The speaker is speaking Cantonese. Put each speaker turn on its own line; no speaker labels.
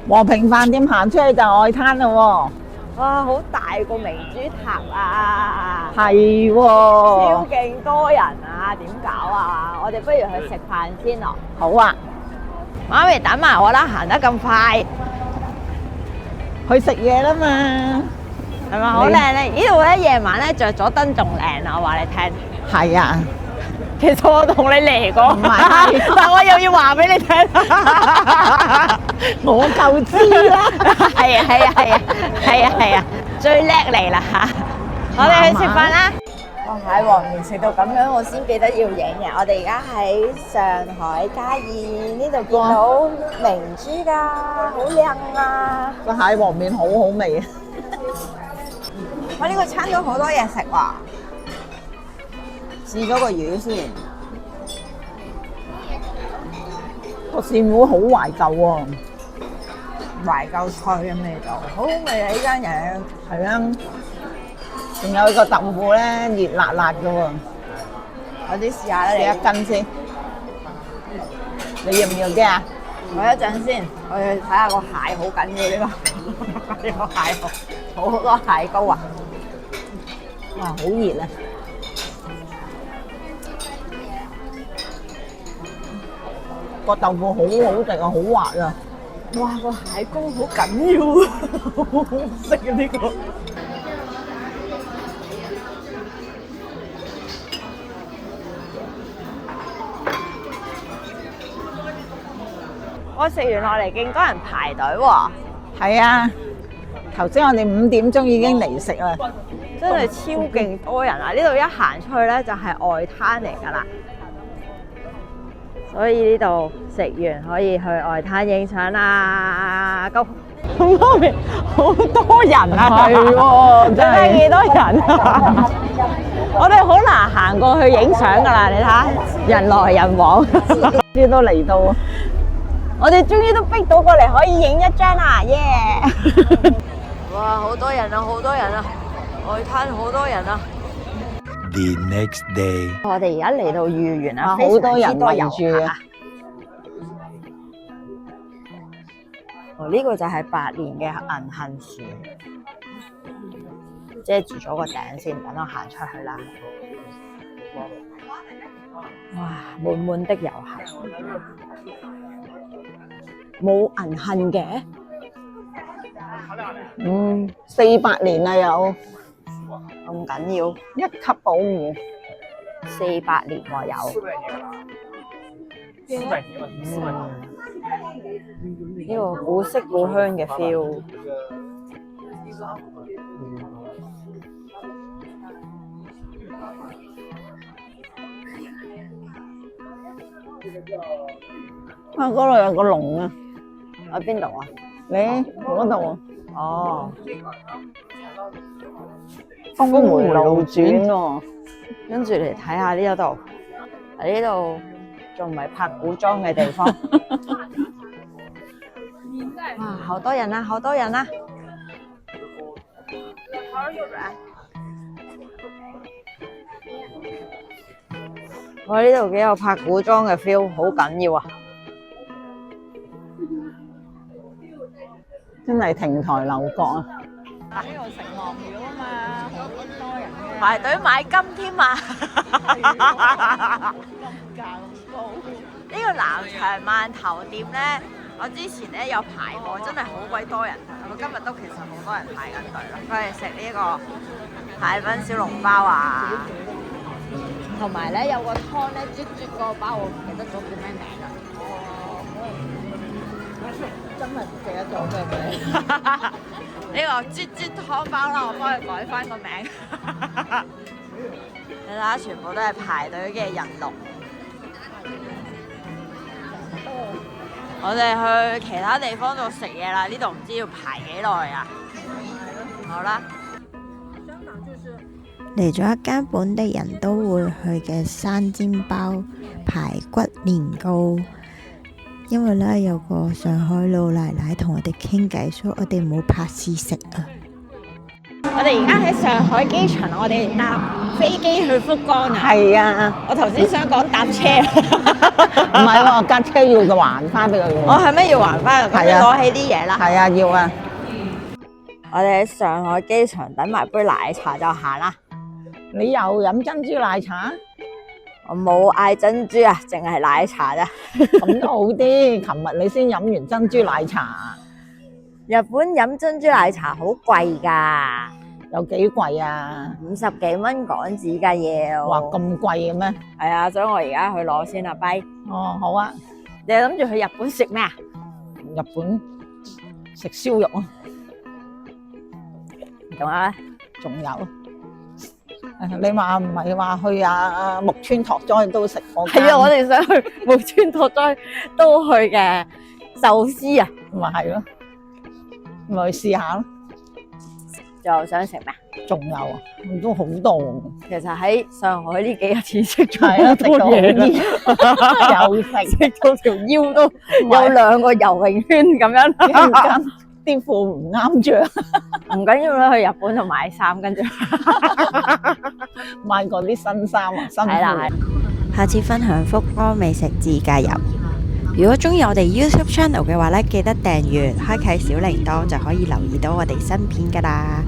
和平飯店行出去就外灘咯
哇，好大個明珠塔啊！
喎，係
超
喎，
勁多人啊，點搞啊？我哋不如去食飯先咯。
好啊，
媽咪等埋我啦，行得咁快，
去食嘢啦嘛，
係咪好靚咧？呢度咧夜晚咧着咗燈仲靚啊！我話你聽，
係啊，
其實我同你嚟過，
唔係
但我又要話俾你聽。
我就知啦，
係啊係啊係啊係啊係啊，最叻嚟啦嚇！我哋去食飯啦。哇！喺黃面食到咁樣，我先記得要影嘅。我哋而家喺上海嘉義呢度見到明珠㗎，好靚啊！
個蟹黃面好好味啊，
我呢個餐都好多嘢食喎。試咗個魚先，
個鱔糊好懷舊喎，
懷舊菜嘅味道，好好味啊！呢間嘢。
係啊，仲有個豆腐咧熱辣辣嘅喎，
我啲試下啦，
食
你
一斤先，你要唔要啲啊？
我一陣先，我要睇下個蟹好緊要呢個，呢個蟹好多蟹膏啊！
哇，好熱啊！個豆腐好好食啊，好滑啊！
哇，個蟹膏好緊要啊，好好食啊呢個！我食完落嚟勁多人排隊喎，
係啊，頭先我哋5點鐘已經嚟食啦，
真係超勁多人啊！呢度一行出去咧就係外灘嚟㗎啦，所以呢度食完可以去外灘影相啦。Go！媽咪好多人啊，
係喎，
你
真係
睇幾多人啊？我哋好難行過去影相㗎啦，你睇下人來人往，
啲都嚟到，
我哋終於都逼到過嚟可以影一張啦，耶！哇，好多人啊，好多人啊，外灘好多人啊！
The next day.
我哋而家嚟到豫園啊，
哇
非常之
好多人
多遊
圍住啊
客啊！哦，呢個就係百年嘅銀杏樹，遮住咗個頂先，等我行出去啦。哇，滿滿的遊客，冇銀杏嘅，
400年啦有，
咁緊要
一級保護，
400年喎有。呢個古色古香嘅 feel。
啊嗰度有個龍啊，
喺邊度啊？
你嗰度啊，
哦，
峰回路轉喎，
跟住嚟睇下呢一度，呢度仲唔係拍古裝嘅地方？哇，好多人啊，好多人啊！我呢度幾有拍古裝嘅 feel， 好緊要啊！
真係亭台樓閣啊！
呢度食鱷魚啊嘛，好多人嘅，排隊買金添啊！金價咁高。呢個南翔饅頭店咧，我之前咧有排過，真係好鬼多人。我今日都其實好多人排緊隊咯。佢係食呢個蟹粉小籠包啊，同埋咧有個湯咧啜啜個包，我唔記得咗叫咩名啦。
真係唔記得咗咩名？
呢個啜啜湯包啦，我幫佢改翻個名。你睇下，全部都係排隊嘅人龍。我哋去其他地方度食嘢啦，呢度唔知要排幾耐啊！好啦，
嚟咗一間本地人都會去嘅生煎包排骨年糕，因為咧有個上海老奶奶同我哋傾偈，所以我哋冇拍試食啊。
我哋而家喺上海機場，我哋搭飛機去福岡啊！
係啊，
我頭先想講搭車，
唔係喎，架車要還翻俾佢喎。
我係咩要還翻？咁你
係啊
攞起啲嘢啦。
係啊，要啊。
我哋喺上海機場等埋杯奶茶就行啦。
你又飲珍珠奶茶？
我冇嗌珍珠啊，淨係奶茶啫。
咁都好啲。琴日你先飲完珍珠奶茶，
日本飲珍珠奶茶好貴㗎，
有幾貴啊？
50幾蚊港紙㗎要。
哇，咁貴嘅咩？
係啊，所以我而家去攞先啦，拜。
哦，好啊。
你諗住去日本食咩啊？
日本食燒肉啊，
仲有咧？
仲有。你話唔係話去木村拓哉都食嗰間？
係啊，我哋想去木村拓哉都去嘅壽司啊，
咪係咯，咪去試下咯。
仲想食咩啊？
仲有啊，都好多。
其實喺上海呢幾日前食咗
係啊，
好多嘢啦，
又食
食到條腰都有2個游泳圈咁樣。
啲褲唔啱着，
唔緊要啦，去日本度買衫，跟住
買過啲新衫啊，新
係啦，
褲。
下次分享福岡美食自駕遊。如果中意我哋 YouTube channel 嘅話咧，記得訂閱、開啟小鈴鐺就可以留意到我哋新片噶啦。